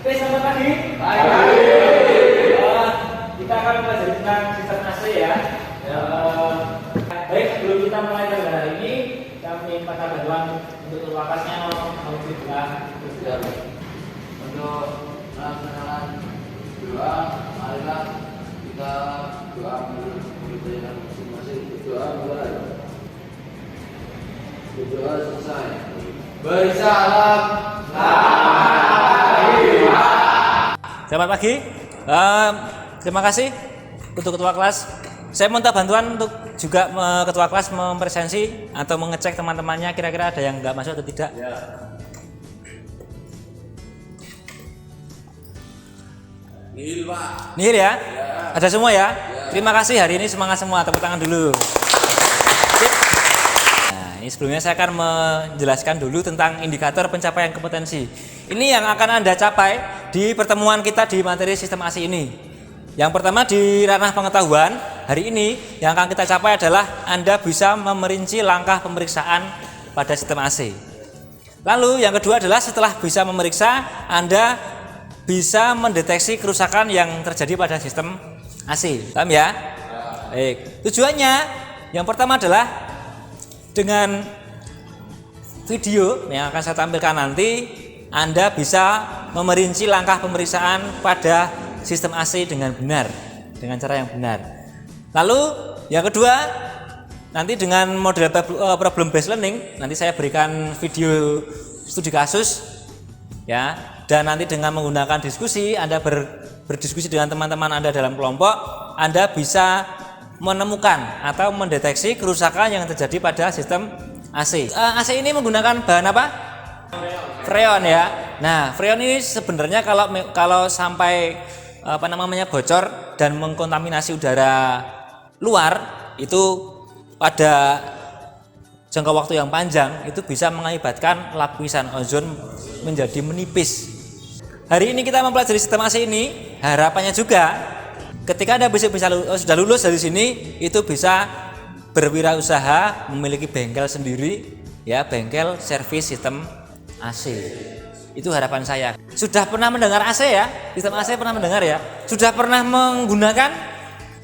Oke, selamat pagi. Kita akan belajar tentang sistem AC ya. Baik, sebelum kita mulai pada hari ini, kami minta bantuan untuk wakasnya untuk melaksanakan doa, marilah kita doa menunaikan masing-masing doa mulai. Doa selesai. Beri salam. Selamat pagi. Terima kasih untuk ketua kelas. Saya minta bantuan untuk juga ketua kelas mempresensi atau mengecek teman-temannya kira-kira ada yang nggak masuk atau tidak. Ya. Nihil, Pak. Nihil ya? Ya. Ada semua ya? Ya. Terima kasih, hari ini semangat semua, tepuk tangan dulu. Sip. Nah, ini sebelumnya saya akan menjelaskan dulu tentang indikator pencapaian kompetensi. Ini yang akan Anda capai di pertemuan kita di materi sistem AC ini. Yang pertama di ranah pengetahuan, hari ini yang akan kita capai adalah Anda bisa memerinci langkah pemeriksaan pada sistem AC. Lalu yang kedua adalah setelah bisa memeriksa, Anda bisa mendeteksi kerusakan yang terjadi pada sistem AC. Paham ya? Baik. Tujuannya yang pertama adalah dengan video yang akan saya tampilkan nanti, Anda bisa memerinci langkah pemeriksaan pada sistem AC dengan benar, dengan cara yang benar. Lalu yang kedua, nanti dengan model problem based learning, nanti saya berikan video studi kasus ya, dan nanti dengan menggunakan diskusi, Anda berdiskusi dengan teman-teman Anda dalam kelompok, Anda bisa menemukan atau mendeteksi kerusakan yang terjadi pada sistem AC. AC ini menggunakan bahan apa? Freon ya. Nah, freon ini sebenarnya kalau sampai bocor dan mengkontaminasi udara luar, itu pada jangka waktu yang panjang itu bisa mengakibatkan lapisan ozon menjadi menipis. Hari ini kita mempelajari sistem AC ini, harapannya juga ketika Anda sudah lulus dari sini, itu bisa berwirausaha, memiliki bengkel sendiri ya, bengkel servis sistem AC. Itu harapan saya. Sudah pernah mendengar AC ya? Sistem AC pernah mendengar ya? Sudah pernah menggunakan?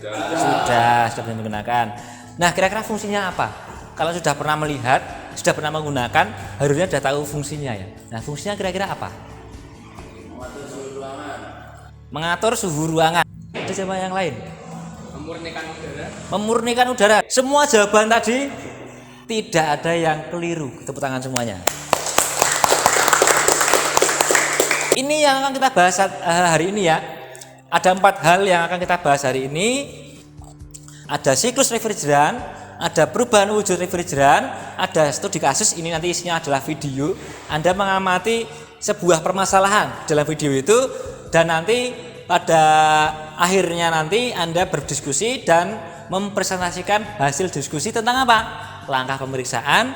Sudah pernah menggunakan. Nah, kira-kira fungsinya apa? Kalau sudah pernah melihat, sudah pernah menggunakan, harusnya sudah tahu fungsinya ya. Nah, fungsinya kira-kira apa? Mengatur suhu ruangan. Mengatur suhu ruangan. Ada sama yang lain? Memurnikan udara. Memurnikan udara. Semua jawaban tadi tidak ada yang keliru. Tepuk tangan semuanya. Ini yang akan kita bahas hari ini ya. Ada 4 hal yang akan kita bahas hari ini. Ada siklus refrigeran, ada perubahan wujud refrigeran, ada studi kasus. Ini nanti isinya adalah video. Anda mengamati sebuah permasalahan dalam video itu, dan nanti pada akhirnya nanti Anda berdiskusi dan mempresentasikan hasil diskusi tentang apa? Langkah pemeriksaan,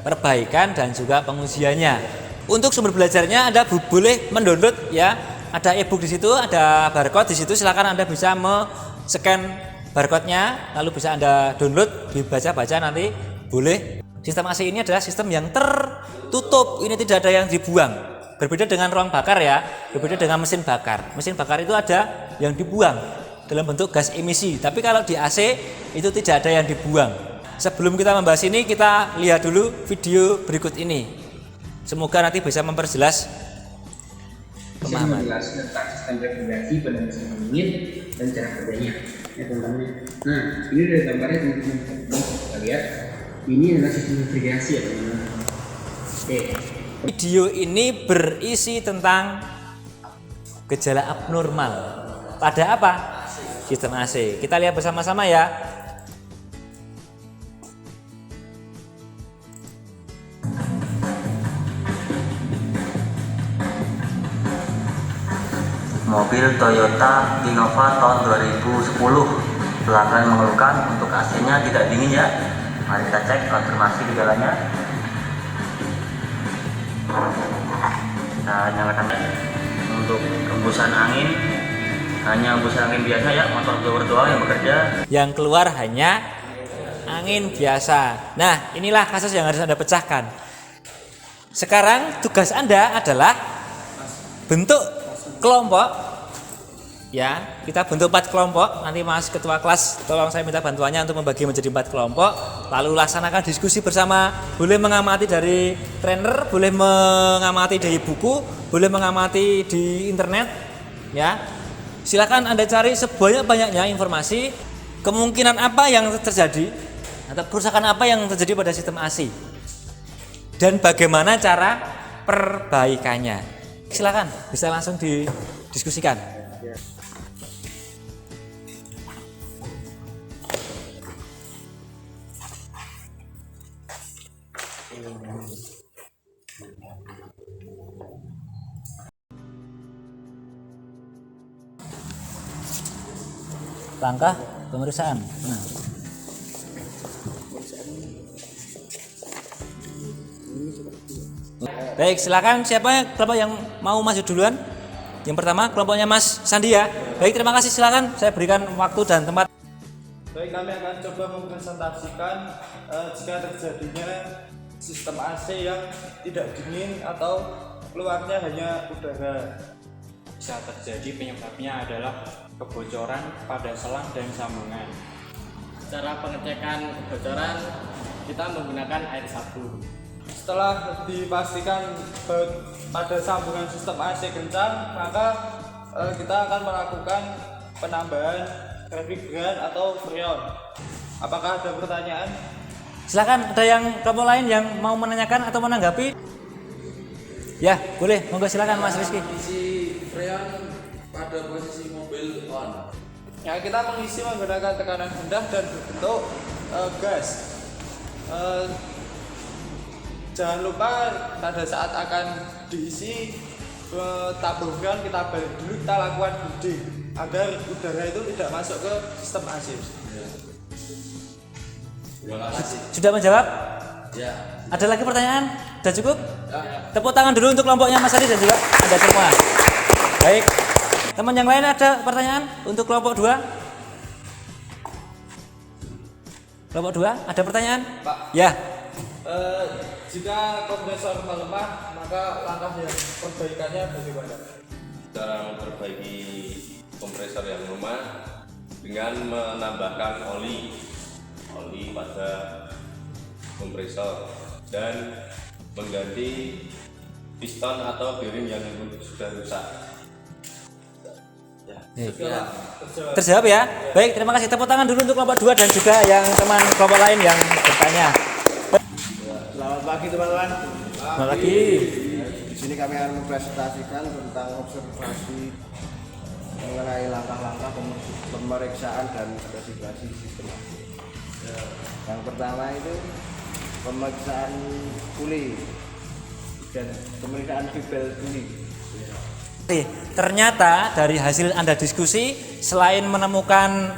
perbaikan, dan juga pengujiannya. Untuk sumber belajarnya Anda boleh mendownload ya. Ada e-book di situ, ada barcode di situ. Silakan Anda bisa scan barcode-nya, lalu bisa Anda download, dibaca-baca nanti boleh. Sistem AC ini adalah sistem yang tertutup. Ini tidak ada yang dibuang. Berbeda dengan ruang bakar ya, berbeda dengan mesin bakar. Mesin bakar itu ada yang dibuang dalam bentuk gas emisi. Tapi kalau di AC itu tidak ada yang dibuang. Sebelum kita membahas ini, kita lihat dulu video berikut ini. Semoga nanti bisa memperjelas pemahaman. Menjelaskan tentang sistem refrigerasi pada mesin pendingin dan cara kerjanya. Ya teman-teman. Nah, ini dari gambarnya teman-teman bisa lihat. Ini adalah sistem refrigerasi ya teman-teman. Oke. Video ini berisi tentang gejala abnormal pada apa? Sistem AC. Kita lihat bersama-sama ya. Mobil Toyota Innova tahun 2010 pelanggan mengeluhkan untuk AC-nya tidak dingin ya. Mari kita cek konfirmasi di dalamnya. Kita nyalakan untuk hembusan angin, hanya hembusan angin biasa ya, motor blower doang yang bekerja. Yang keluar hanya angin biasa. Nah, inilah kasus yang harus Anda pecahkan. Sekarang tugas Anda adalah bentuk kelompok. Ya, kita bentuk 4 kelompok. Nanti Mas Ketua kelas tolong saya minta bantuannya untuk membagi menjadi 4 kelompok. Lalu laksanakan diskusi bersama. Boleh mengamati dari trainer, boleh mengamati dari buku, boleh mengamati di internet. Ya, silakan Anda cari sebanyak-banyaknya informasi. Kemungkinan apa yang terjadi atau kerusakan apa yang terjadi pada sistem AC dan bagaimana cara perbaikannya. Silakan bisa langsung didiskusikan. Langkah pemeriksaan. Nah. Baik, silakan siapa kelompok yang mau maju duluan? Yang pertama kelompoknya Mas Sandi ya. Baik, terima kasih, silakan saya berikan waktu dan tempat. Baik, kami akan coba mempresentasikan jika terjadinya sistem AC yang tidak dingin atau keluarnya hanya udara. Bisa terjadi penyebabnya adalah kebocoran pada selang dan sambungan. Cara pengecekan kebocoran kita menggunakan air sabun. Setelah dipastikan pada sambungan sistem AC kencang, maka kita akan melakukan penambahan refrigeran atau freon. Apakah ada pertanyaan? Silakan, ada yang kelompok lain yang mau menanyakan atau menanggapi? Ya, boleh. Monggo silakan Mas Rizky. Isi freon pada posisi mobil on. Ya, kita mengisi menggunakan tekanan rendah dan berbentuk gas. Jangan lupa pada saat akan diisi tabung freon kita balik dulu, kita lakukan heating agar udara itu tidak masuk ke sistem AC. Terima kasih. Sudah menjawab? Ya. Ada lagi pertanyaan? Sudah cukup? Tepuk tangan dulu untuk kelompoknya Mas Adi dan juga Anda semua. Baik. Teman yang lain ada pertanyaan untuk kelompok 2? Kelompok 2 ada pertanyaan? Pak. Ya. Jika kompresor melemah, maka langkah yang perbaikannya bagaimana? Cara memperbaiki kompresor yang lemah dengan menambahkan oli pada kompresor dan mengganti piston atau bearing yang sudah rusak. Terjawab ya. Baik, terima kasih. Tepuk tangan dulu untuk kelompok 2 dan juga yang teman kelompok lain yang bertanya. Selamat pagi teman-teman. Selamat pagi. Di sini kami akan mempresentasikan tentang observasi mengenai langkah-langkah pemeriksaan dan spesifikasi sistem AC. Yang pertama itu pemeriksaan puli dan pemeriksaan bibel puli. Ternyata dari hasil Anda diskusi, selain menemukan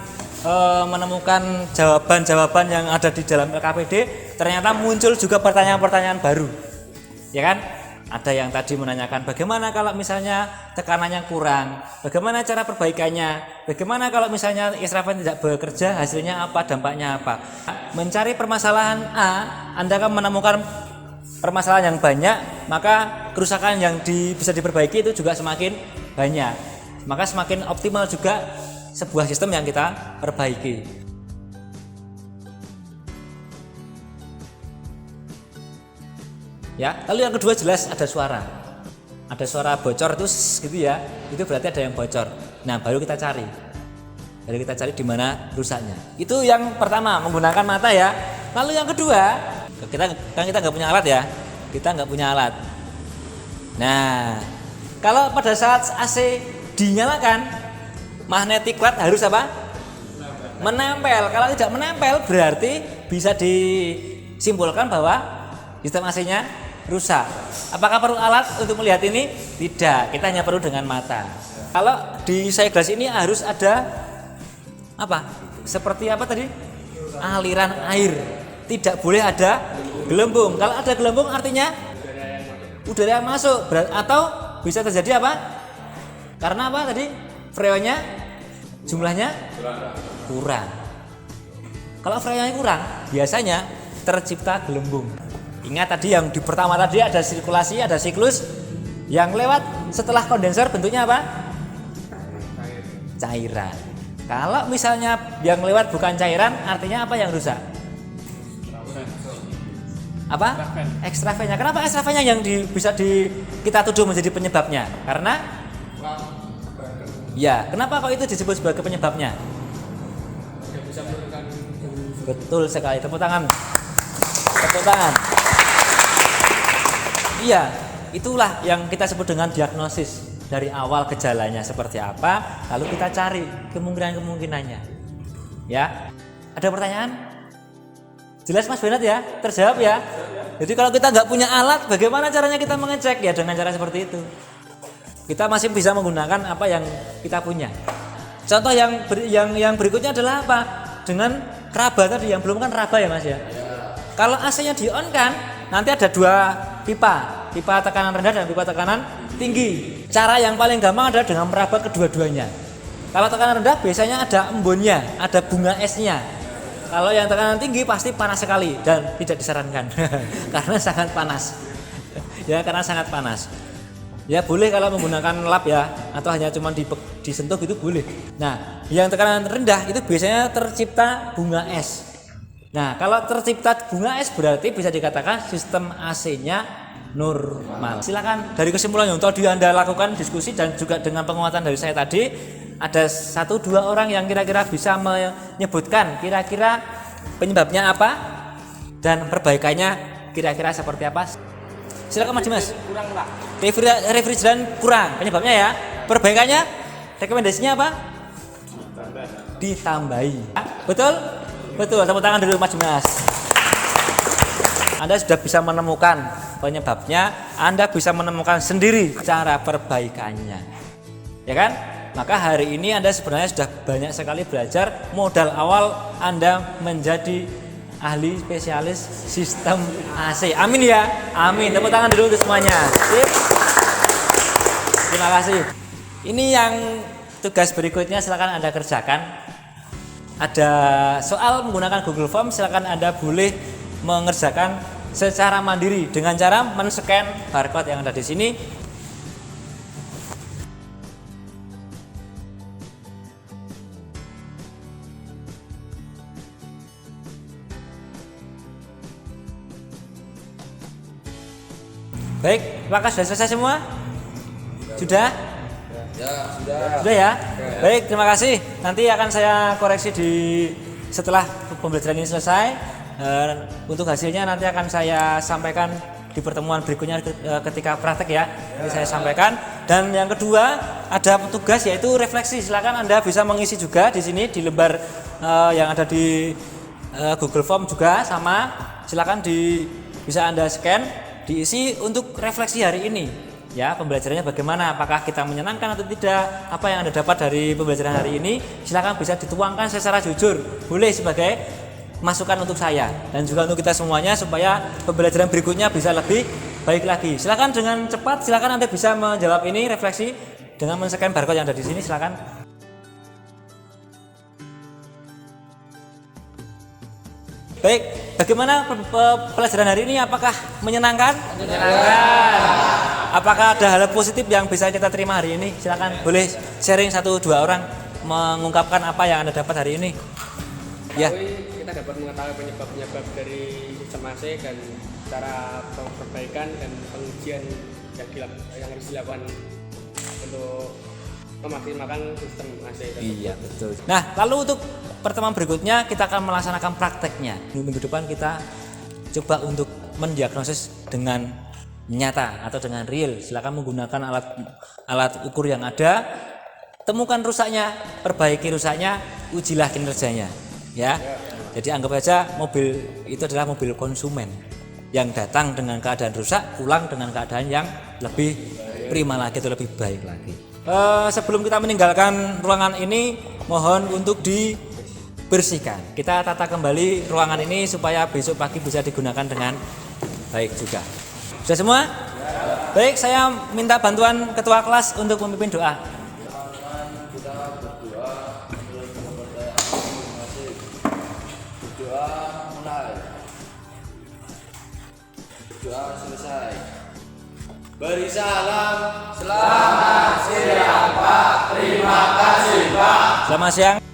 jawaban-jawaban yang ada di dalam LKPD, ternyata muncul juga pertanyaan-pertanyaan baru, ya kan? Ada yang tadi menanyakan bagaimana kalau misalnya tekanannya kurang, bagaimana cara perbaikannya, bagaimana kalau misalnya extravan tidak bekerja, hasilnya apa, dampaknya apa. Mencari permasalahan A, Anda akan menemukan permasalahan yang banyak, maka kerusakan yang bisa diperbaiki itu juga semakin banyak, maka semakin optimal juga sebuah sistem yang kita perbaiki. Ya, lalu yang kedua jelas ada suara bocor itu gitu ya, itu berarti ada yang bocor. Nah, baru kita cari di mana rusaknya. Itu yang pertama, menggunakan mata ya. Lalu yang kedua, kita nggak punya alat ya, kita nggak punya alat. Nah, kalau pada saat AC dinyalakan, magnetic cord harus apa? Menempel. Kalau tidak menempel berarti bisa disimpulkan bahwa sistem AC-nya rusak. Apakah perlu alat untuk melihat ini? Tidak, kita hanya perlu dengan mata. Kalau di gelas ini harus ada apa? Seperti apa tadi? Aliran air. Tidak boleh ada gelembung. Kalau ada gelembung artinya udara yang masuk. Atau bisa terjadi apa? Karena apa tadi? Freonnya jumlahnya kurang. Kalau freonnya kurang, biasanya tercipta gelembung. Ingat tadi yang di pertama tadi ada sirkulasi, ada siklus. Yang lewat setelah kondenser bentuknya apa? Cairan. Kalau misalnya yang lewat bukan cairan, artinya apa yang rusak? Apa? Ekstravennya. Kenapa ekstravennya yang kita tuduh menjadi penyebabnya? Karena ya, kenapa kok itu disebut sebagai penyebabnya? Betul sekali. Tepuk tangan. Tepuk tangan. Iya, itulah yang kita sebut dengan diagnosis. Dari awal gejalanya seperti apa, lalu kita cari kemungkinan-kemungkinannya. Ya. Ada pertanyaan? Jelas Mas Benat ya? Terjawab ya? Jadi kalau kita nggak punya alat, bagaimana caranya kita mengecek? Ya dengan cara seperti itu. Kita masih bisa menggunakan apa yang kita punya. Contoh yang berikutnya adalah apa? Dengan raba tadi, yang belum kan raba ya Mas ya? Kalau AC-nya di-on kan, nanti ada dua pipa tekanan rendah dan pipa tekanan tinggi. Cara yang paling gampang adalah dengan meraba kedua-duanya. Kalau tekanan rendah biasanya ada embunnya, ada bunga esnya. Kalau yang tekanan tinggi pasti panas sekali dan tidak disarankan karena sangat panas. Ya, karena sangat panas. Ya boleh kalau menggunakan lap ya, atau hanya cuma disentuh gitu boleh. Nah, yang tekanan rendah itu biasanya tercipta bunga es. Nah, kalau tercipta bunga es berarti bisa dikatakan sistem AC-nya normal. Silakan dari kesimpulan yang tadi Anda lakukan diskusi dan juga dengan penguatan dari saya tadi, ada 1-2 orang yang kira-kira bisa menyebutkan kira-kira penyebabnya apa dan perbaikannya kira-kira seperti apa. Silakan Mas Dimas. Kurang lah. Refrigeran kurang, penyebabnya ya. Perbaikannya, rekomendasinya apa? Ditambahi. Betul? Betul. Tepuk tangan dulu Mas Dimas. Anda sudah bisa menemukan penyebabnya, Anda bisa menemukan sendiri cara perbaikannya. Ya kan? Maka hari ini Anda sebenarnya sudah banyak sekali belajar. Modal awal Anda menjadi ahli spesialis sistem AC. Amin ya. Amin. Tepuk tangan dulu untuk semuanya. Sip. Terima kasih. Ini yang tugas berikutnya silakan Anda kerjakan. Ada soal menggunakan Google Form, silakan Anda boleh mengerjakan secara mandiri dengan cara men-scan barcode yang ada di sini. Baik, apakah sudah selesai semua? Sudah? Ya, sudah. Sudah ya? Baik, terima kasih. Nanti akan saya koreksi setelah pembelajaran ini selesai. Untuk hasilnya nanti akan saya sampaikan di pertemuan berikutnya ketika praktek ya. Ini saya sampaikan. Dan yang kedua ada tugas yaitu refleksi. Silakan Anda bisa mengisi juga di sini di lembar yang ada di Google Form juga sama. Silakan bisa Anda scan, diisi untuk refleksi hari ini. Ya, pembelajarannya bagaimana? Apakah kita menyenangkan atau tidak? Apa yang Anda dapat dari pembelajaran hari ini? Silakan bisa dituangkan secara jujur. Boleh sebagai masukan untuk saya dan juga untuk kita semuanya supaya pembelajaran berikutnya bisa lebih baik lagi. Silakan dengan cepat, silakan Anda bisa menjawab ini refleksi dengan men-scan barcode yang ada di sini. Silakan. Baik, bagaimana pelajaran hari ini? Apakah menyenangkan? Menyenangkan. Apakah ada hal positif yang bisa kita terima hari ini? Silakan, boleh sharing 1-2 orang mengungkapkan apa yang Anda dapat hari ini. Ya. Kita dapat mengetahui penyebab-penyebab dari sistem AC dan cara perbaikan dan pengujian yang harus dilakukan untuk memaksimalkan sistem AC. Iya, betul. Nah, lalu untuk pertemuan berikutnya kita akan melaksanakan prakteknya. Minggu depan kita coba untuk mendiagnosis dengan nyata atau dengan real. Silakan menggunakan alat ukur yang ada, temukan rusaknya, perbaiki rusaknya, ujilah kinerjanya. Ya. Jadi anggap saja mobil itu adalah mobil konsumen yang datang dengan keadaan rusak, pulang dengan keadaan yang lebih prima lagi atau lebih baik lagi. Sebelum kita meninggalkan ruangan ini, mohon untuk dibersihkan. Kita tata kembali ruangan ini supaya besok pagi bisa digunakan dengan baik juga. Sudah semua? Baik, saya minta bantuan ketua kelas untuk memimpin doa. Doa selesai. Beri salam. Selamat siang.